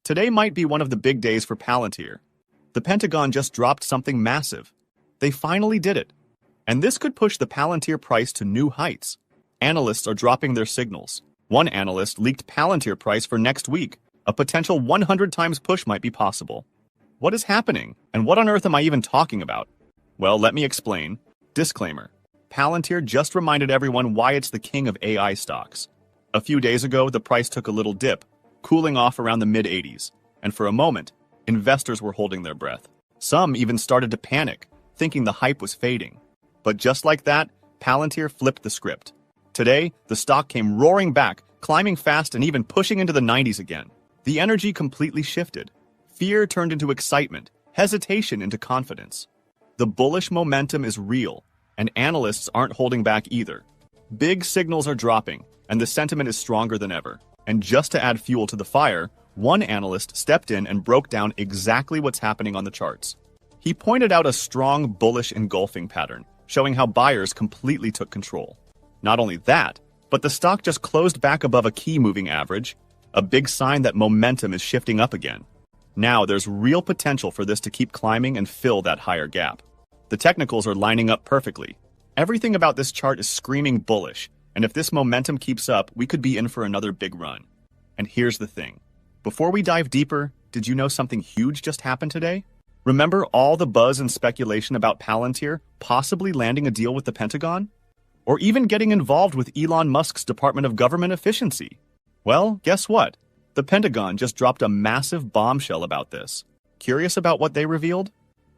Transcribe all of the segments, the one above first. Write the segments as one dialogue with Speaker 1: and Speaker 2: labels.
Speaker 1: Today might be one of the big days for Palantir. The Pentagon just dropped something massive. They finally did it. And this could push the Palantir price to new heights. Analysts are dropping their signals. One analyst leaked Palantir price for next week. A potential 100 times push might be possible. What is happening? And what on earth am I even talking about? Well, let me explain. Disclaimer. Palantir just reminded everyone why it's the king of AI stocks. A few days ago, the price took a little dip, cooling off around the mid-80s. And for a moment, investors were holding their breath. Some even started to panic, thinking the hype was fading. But just like that, Palantir flipped the script. Today, the stock came roaring back, climbing fast and even pushing into the 90s again. The energy completely shifted. Fear turned into excitement, hesitation into confidence. The bullish momentum is real, and analysts aren't holding back either. Big signals are dropping, and the sentiment is stronger than ever. And just to add fuel to the fire, one analyst stepped in and broke down exactly what's happening on the charts. He pointed out a strong bullish engulfing pattern, showing how buyers completely took control. Not only that, but the stock just closed back above a key moving average, a big sign that momentum is shifting up again. Now there's real potential for this to keep climbing and fill that higher gap. The technicals are lining up perfectly. Everything about this chart is screaming bullish, and if this momentum keeps up, we could be in for another big run. And here's the thing. Before we dive deeper, did you know something huge just happened today? Remember all the buzz and speculation about Palantir possibly landing a deal with the Pentagon? Or even getting involved with Elon Musk's Department of Government Efficiency? Well, guess what? The Pentagon just dropped a massive bombshell about this. Curious about what they revealed?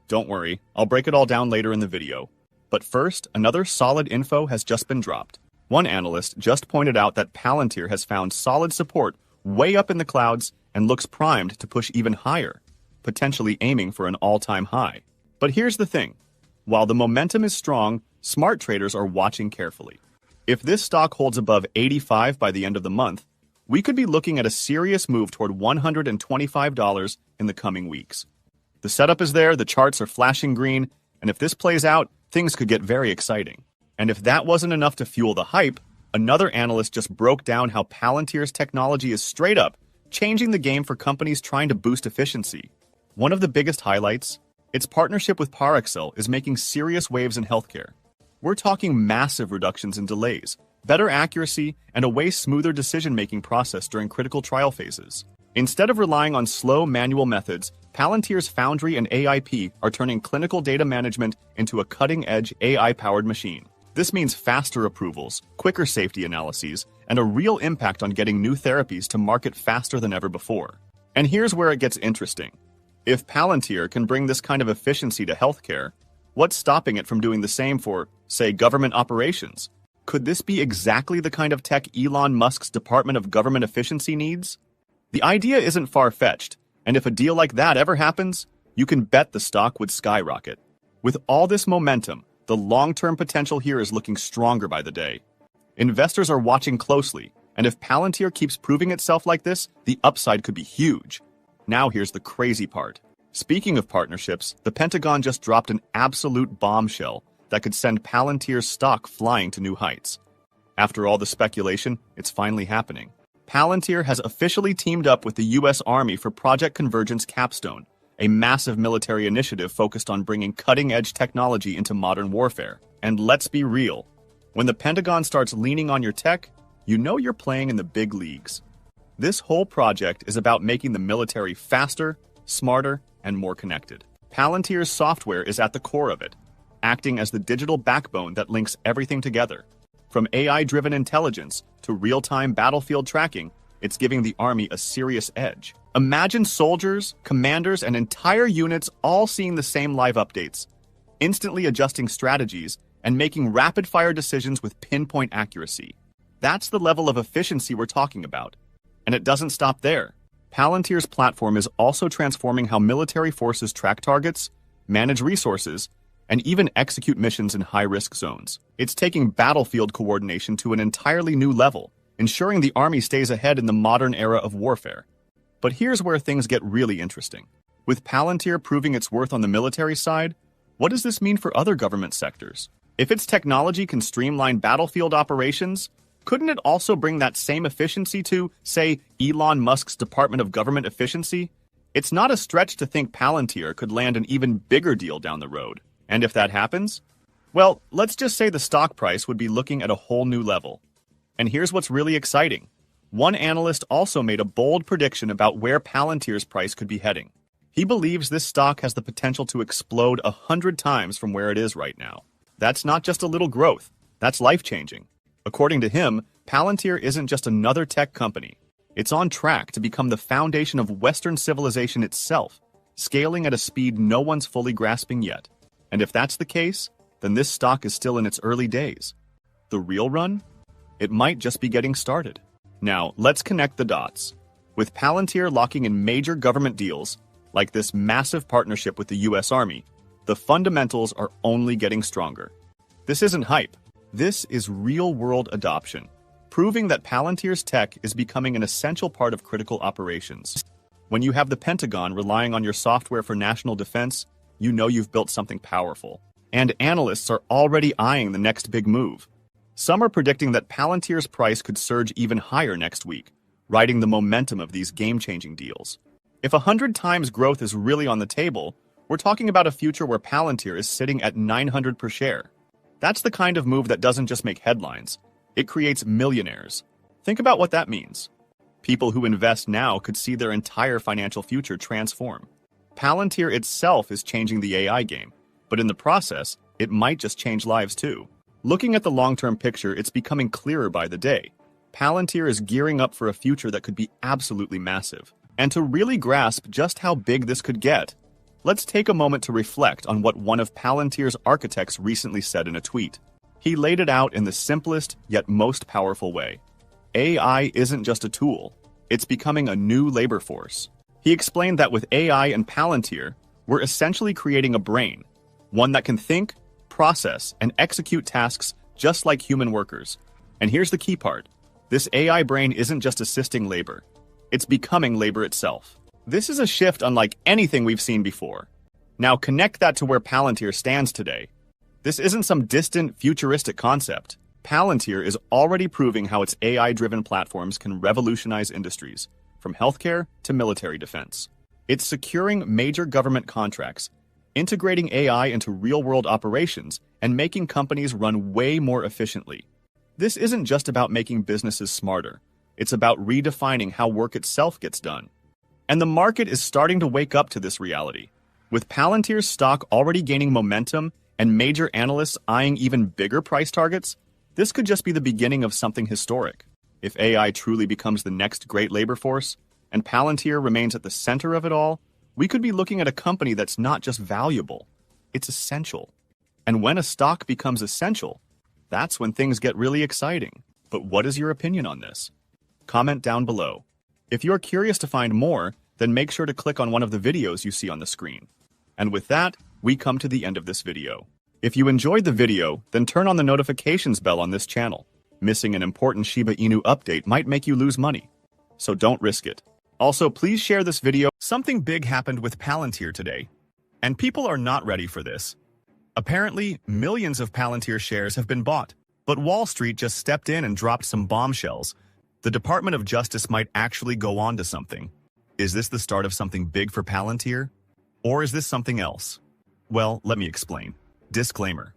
Speaker 1: Don't worry, I'll break it all down later in the video. But first, another solid info has just been dropped. One analyst just pointed out that Palantir has found solid support way up in the clouds and looks primed to push even higher, potentially aiming for an all-time high. But here's the thing. While the momentum is strong, smart traders are watching carefully. If this stock holds above 85 by the end of the month, we could be looking at a serious move toward $125 in the coming weeks. The setup is there, the charts are flashing green, and if this plays out, things could get very exciting. And if that wasn't enough to fuel the hype, another analyst just broke down how Palantir's technology is straight up changing the game for companies trying to boost efficiency. One of the biggest highlights, its partnership with Parexel is making serious waves in healthcare. We're talking massive reductions in delays, better accuracy, and a way smoother decision-making process during critical trial phases. Instead of relying on slow manual methods, Palantir's Foundry and AIP are turning clinical data management into a cutting-edge AI-powered machine. This means faster approvals, quicker safety analyses, and a real impact on getting new therapies to market faster than ever before. And here's where it gets interesting. If Palantir can bring this kind of efficiency to healthcare, what's stopping it from doing the same for, say, government operations? Could this be exactly the kind of tech Elon Musk's Department of Government Efficiency needs? The idea isn't far-fetched, and if a deal like that ever happens, you can bet the stock would skyrocket. With all this momentum, the long-term potential here is looking stronger by the day. Investors are watching closely, and if Palantir keeps proving itself like this, the upside could be huge. Now here's the crazy part. Speaking of partnerships, the Pentagon just dropped an absolute bombshell that could send Palantir's stock flying to new heights. After all the speculation, it's finally happening. Palantir has officially teamed up with the U.S. Army for Project Convergence Capstone, a massive military initiative focused on bringing cutting-edge technology into modern warfare. And let's be real, when the Pentagon starts leaning on your tech, you know you're playing in the big leagues. This whole project is about making the military faster, smarter, and more connected. Palantir's software is at the core of it, acting as the digital backbone that links everything together. From AI-driven intelligence to real-time battlefield tracking, it's giving the Army a serious edge. Imagine soldiers, commanders, and entire units all seeing the same live updates, instantly adjusting strategies, and making rapid-fire decisions with pinpoint accuracy. That's the level of efficiency we're talking about. And it doesn't stop there. Palantir's platform is also transforming how military forces track targets, manage resources, and even execute missions in high-risk zones. It's taking battlefield coordination to an entirely new level, ensuring the Army stays ahead in the modern era of warfare. But here's where things get really interesting. With Palantir proving its worth on the military side, what does this mean for other government sectors? If its technology can streamline battlefield operations, Couldn't it also bring that same efficiency to, say, Elon Musk's Department of Government Efficiency? It's not a stretch to think Palantir could land an even bigger deal down the road. And if that happens, well, let's just say the stock price would be looking at a whole new level. And here's what's really exciting. One analyst also made a bold prediction about where Palantir's price could be heading. He believes this stock has the potential to explode 100 times from where it is right now. That's not just a little growth, that's life-changing. According to him, Palantir isn't just another tech company. It's on track to become the foundation of Western civilization itself, scaling at a speed no one's fully grasping yet. And if that's the case, then this stock is still in its early days. The real run? It might just be getting started. Now, let's connect the dots. With Palantir locking in major government deals, like this massive partnership with the US Army, the fundamentals are only getting stronger. This isn't hype. This is real-world adoption, proving that Palantir's tech is becoming an essential part of critical operations. When you have the Pentagon relying on your software for national defense, you know you've built something powerful. And analysts are already eyeing the next big move. Some are predicting that Palantir's price could surge even higher next week, riding the momentum of these game-changing deals. If 100 times growth is really on the table, we're talking about a future where Palantir is sitting at 900 per share. That's the kind of move that doesn't just make headlines. It creates millionaires. Think about what that means. People who invest now could see their entire financial future transform. Palantir itself is changing the AI game, but in the process, it might just change lives too. Looking at the long-term picture, it's becoming clearer by the day. Palantir is gearing up for a future that could be absolutely massive. And to really grasp just how big this could get, let's take a moment to reflect on what one of Palantir's architects recently said in a tweet. He laid it out in the simplest yet most powerful way. AI isn't just a tool, it's becoming a new labor force. He explained that with AI and Palantir, we're essentially creating a brain, one that can think, process, and execute tasks just like human workers. And here's the key part. This AI brain isn't just assisting labor, it's becoming labor itself. This is a shift unlike anything we've seen before. Now connect that to where Palantir stands today. This isn't some distant, futuristic concept. Palantir is already proving how its AI-driven platforms can revolutionize industries, from healthcare to military defense. It's securing major government contracts, integrating AI into real-world operations, and making companies run way more efficiently. This isn't just about making businesses smarter. It's about redefining how work itself gets done. And the market is starting to wake up to this reality. With Palantir's stock already gaining momentum and major analysts eyeing even bigger price targets, this could just be the beginning of something historic. If AI truly becomes the next great labor force, and Palantir remains at the center of it all, we could be looking at a company that's not just valuable, it's essential. And when a stock becomes essential, that's when things get really exciting. But what is your opinion on this? Comment down below. If you're curious to find more, then make sure to click on one of the videos you see on the screen. And with that, we come to the end of this video. If you enjoyed the video, then turn on the notifications bell on this channel. Missing an important Shiba Inu update might make you lose money, so don't risk it. Also, please share this video. Something big happened with Palantir today, and people are not ready for this. Apparently, millions of Palantir shares have been bought, but Wall Street just stepped in and dropped some bombshells. The Department of Justice might actually go on to something. Is this the start of something big for Palantir? Or is this something else? Well, let me explain. Disclaimer.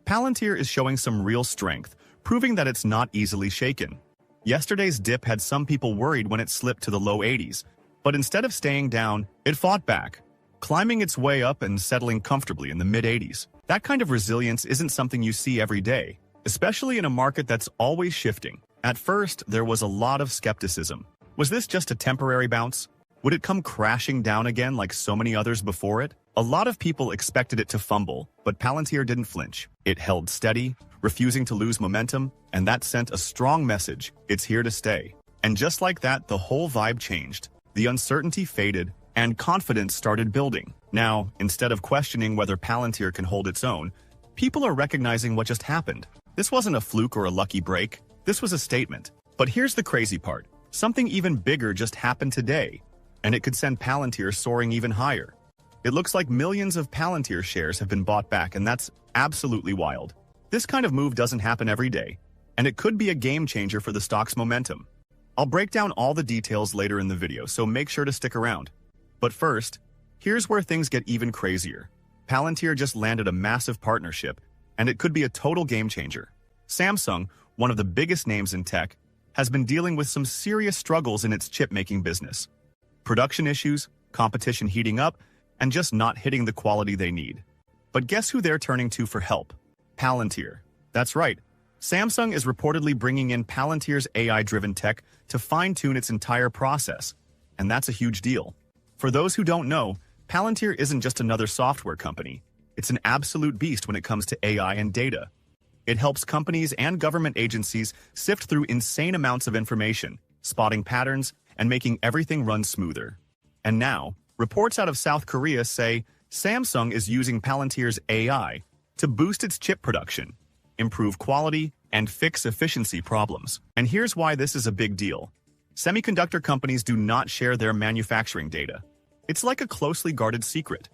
Speaker 1: Palantir is showing some real strength, proving that it's not easily shaken. Yesterday's dip had some people worried when it slipped to the low 80s, but instead of staying down, it fought back, climbing its way up and settling comfortably in the mid-80s. That kind of resilience isn't something you see every day, especially in a market that's always shifting. At first, there was a lot of skepticism. Was this just a temporary bounce? Would it come crashing down again like so many others before it? A lot of people expected it to fumble, but Palantir didn't flinch. It held steady, refusing to lose momentum, and that sent a strong message: it's here to stay. And just like that, the whole vibe changed. The uncertainty faded, and confidence started building. Now, instead of questioning whether Palantir can hold its own, people are recognizing what just happened. This wasn't a fluke or a lucky break. This was a statement. But here's the crazy part. Something even bigger just happened today, and it could send Palantir soaring even higher. It looks like millions of Palantir shares have been bought back, and that's absolutely wild. This kind of move doesn't happen every day, and it could be a game changer for the stock's momentum. I'll break down all the details later in the video, so make sure to stick around. But first, here's where things get even crazier. Palantir just landed a massive partnership, and it could be a total game changer. Samsung, one of the biggest names in tech, has been dealing with some serious struggles in its chip-making business. Production issues, competition heating up, and just not hitting the quality they need. But guess who they're turning to for help? Palantir. That's right. Samsung is reportedly bringing in Palantir's AI-driven tech to fine-tune its entire process, and that's a huge deal. For those who don't know, Palantir isn't just another software company. It's an absolute beast when it comes to AI and data. It helps companies and government agencies sift through insane amounts of information, spotting patterns, and making everything run smoother. And now, reports out of South Korea say Samsung is using Palantir's AI to boost its chip production, improve quality, and fix efficiency problems. And here's why this is a big deal. Semiconductor companies do not share their manufacturing data. It's like a closely guarded secret.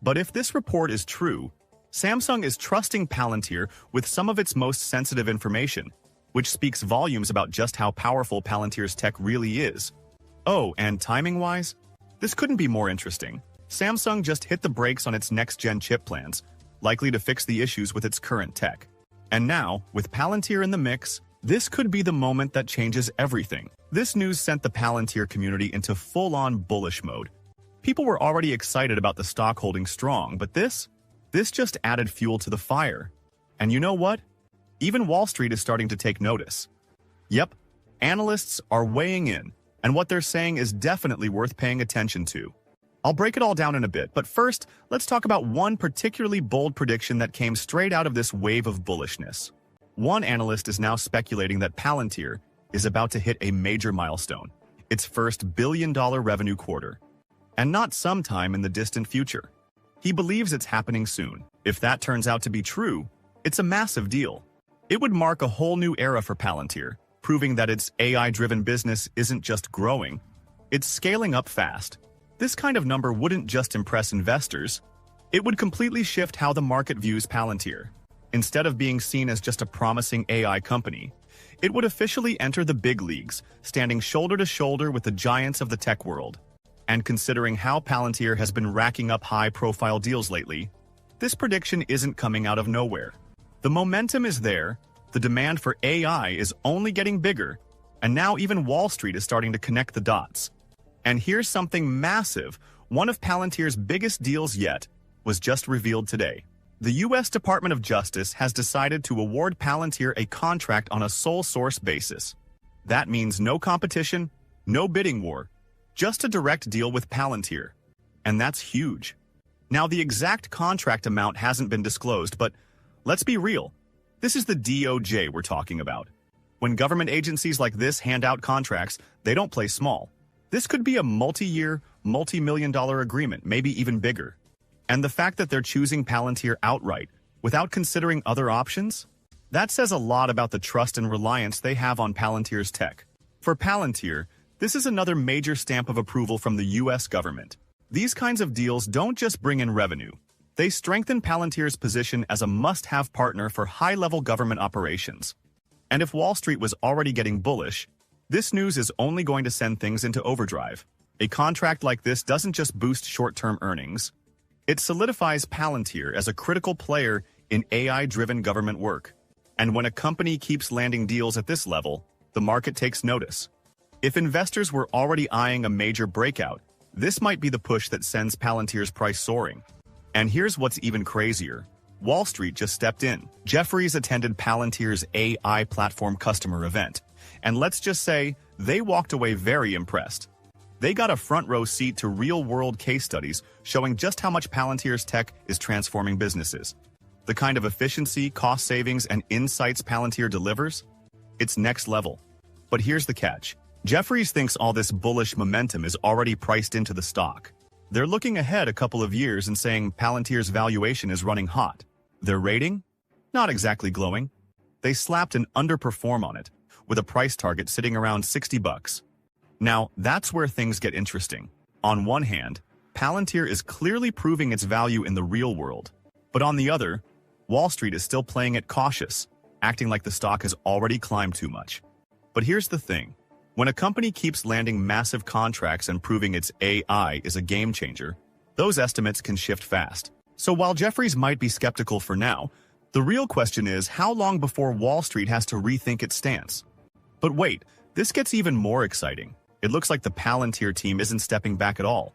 Speaker 1: But if this report is true, Samsung is trusting Palantir with some of its most sensitive information, which speaks volumes about just how powerful Palantir's tech really is. Oh, and timing-wise? This couldn't be more interesting. Samsung just hit the brakes on its next-gen chip plans, likely to fix the issues with its current tech. And now, with Palantir in the mix, this could be the moment that changes everything. This news sent the Palantir community into full-on bullish mode. People were already excited about the stock holding strong, but this just added fuel to the fire. And you know what? Even Wall Street is starting to take notice. Yep, analysts are weighing in, and what they're saying is definitely worth paying attention to. I'll break it all down in a bit, but first, let's talk about one particularly bold prediction that came straight out of this wave of bullishness. One analyst is now speculating that Palantir is about to hit a major milestone, its first billion-dollar revenue quarter, and not sometime in the distant future. He believes it's happening soon. If that turns out to be true, it's a massive deal. It would mark a whole new era for Palantir, proving that its AI-driven business isn't just growing, it's scaling up fast. This kind of number wouldn't just impress investors, it would completely shift how the market views Palantir. Instead of being seen as just a promising AI company, it would officially enter the big leagues, standing shoulder to shoulder with the giants of the tech world. And considering how Palantir has been racking up high-profile deals lately, this prediction isn't coming out of nowhere. The momentum is there, the demand for AI is only getting bigger, and now even Wall Street is starting to connect the dots. And here's something massive. One of Palantir's biggest deals yet was just revealed today. The U.S. Department of Justice has decided to award Palantir a contract on a sole source basis. That means no competition, no bidding war, just a direct deal with Palantir. And that's huge. Now, the exact contract amount hasn't been disclosed, but let's be real. This is the DOJ we're talking about. When government agencies like this hand out contracts, they don't play small. This could be a multi-year, multi-million-dollar agreement, maybe even bigger. And the fact that they're choosing Palantir outright, without considering other options, that says a lot about the trust and reliance they have on Palantir's tech. For Palantir, this is another major stamp of approval from the U.S. government. These kinds of deals don't just bring in revenue. They strengthen Palantir's position as a must-have partner for high-level government operations. And if Wall Street was already getting bullish, this news is only going to send things into overdrive. A contract like this doesn't just boost short-term earnings. It solidifies Palantir as a critical player in AI-driven government work. And when a company keeps landing deals at this level, the market takes notice. If investors were already eyeing a major breakout, this might be the push that sends Palantir's price soaring. And here's what's even crazier. Wall Street just stepped in. Jefferies attended Palantir's AI platform customer event. And let's just say, they walked away very impressed. They got a front-row seat to real-world case studies showing just how much Palantir's tech is transforming businesses. The kind of efficiency, cost savings, and insights Palantir delivers? It's next level. But here's the catch. Jefferies thinks all this bullish momentum is already priced into the stock. They're looking ahead a couple of years and saying Palantir's valuation is running hot. Their rating? Not exactly glowing. They slapped an underperform on it, with a price target sitting around $60. Now, that's where things get interesting. On one hand, Palantir is clearly proving its value in the real world. But on the other, Wall Street is still playing it cautious. acting like the stock has already climbed too much. But here's the thing. When a company keeps landing massive contracts and proving its AI is a game changer, those estimates can shift fast. So while Jefferies might be skeptical for now, the real question is how long before Wall Street has to rethink its stance? But wait, this gets even more exciting. It looks like the Palantir team isn't stepping back at all.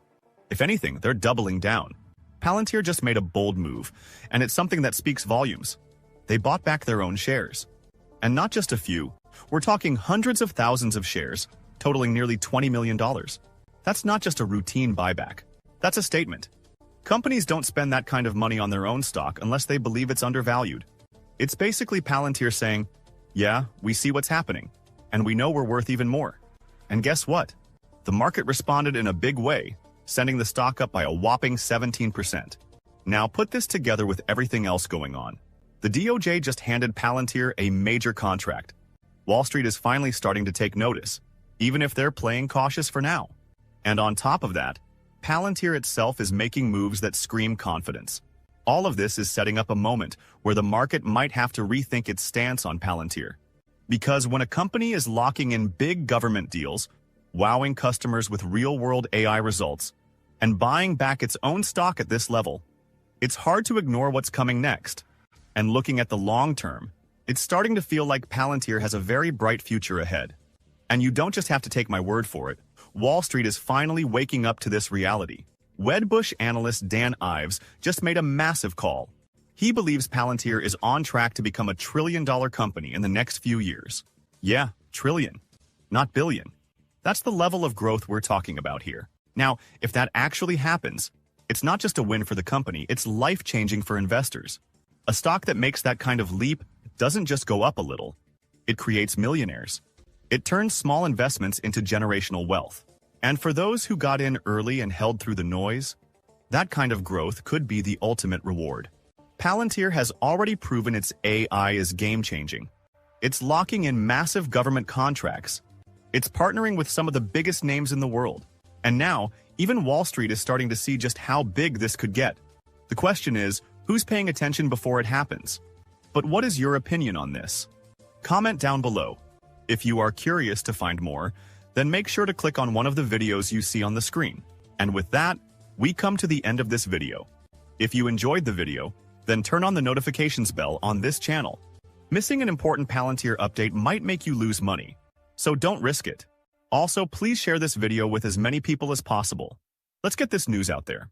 Speaker 1: If anything, they're doubling down. Palantir just made a bold move, and it's something that speaks volumes. They bought back their own shares. And not just a few. We're talking hundreds of thousands of shares, totaling nearly $20 million. That's not just a routine buyback. That's a statement. Companies don't spend that kind of money on their own stock unless they believe it's undervalued. It's basically Palantir saying, yeah, we see what's happening, and we know we're worth even more. And guess what? The market responded in a big way, sending the stock up by a whopping 17%. Now put this together with everything else going on. The DOJ just handed Palantir a major contract. Wall Street is finally starting to take notice, even if they're playing cautious for now. And on top of that, Palantir itself is making moves that scream confidence. All of this is setting up a moment where the market might have to rethink its stance on Palantir. Because when a company is locking in big government deals, wowing customers with real-world AI results, and buying back its own stock at this level, it's hard to ignore what's coming next. And looking at the long term, it's starting to feel like Palantir has a very bright future ahead. And you don't just have to take my word for it. Wall Street is finally waking up to this reality. Wedbush analyst Dan Ives just made a massive call. He believes Palantir is on track to become a trillion-dollar company in the next few years. Yeah, trillion, not billion. That's the level of growth we're talking about here. Now, if that actually happens, it's not just a win for the company, it's life-changing for investors. A stock that makes that kind of leap doesn't just go up a little. It creates millionaires. It turns small investments into generational wealth. And for those who got in early and held through the noise, that kind of growth could be the ultimate reward. Palantir has already proven its AI is game-changing. It's locking in massive government contracts. It's partnering with some of the biggest names in the world. And now, even Wall Street is starting to see just how big this could get. The question is, who's paying attention before it happens? But what is your opinion on this? Comment down below. If you are curious to find more, then make sure to click on one of the videos you see on the screen. And with that, we come to the end of this video. If you enjoyed the video, then turn on the notifications bell on this channel. Missing an important Palantir update might make you lose money, so don't risk it. Also, please share this video with as many people as possible. Let's get this news out there.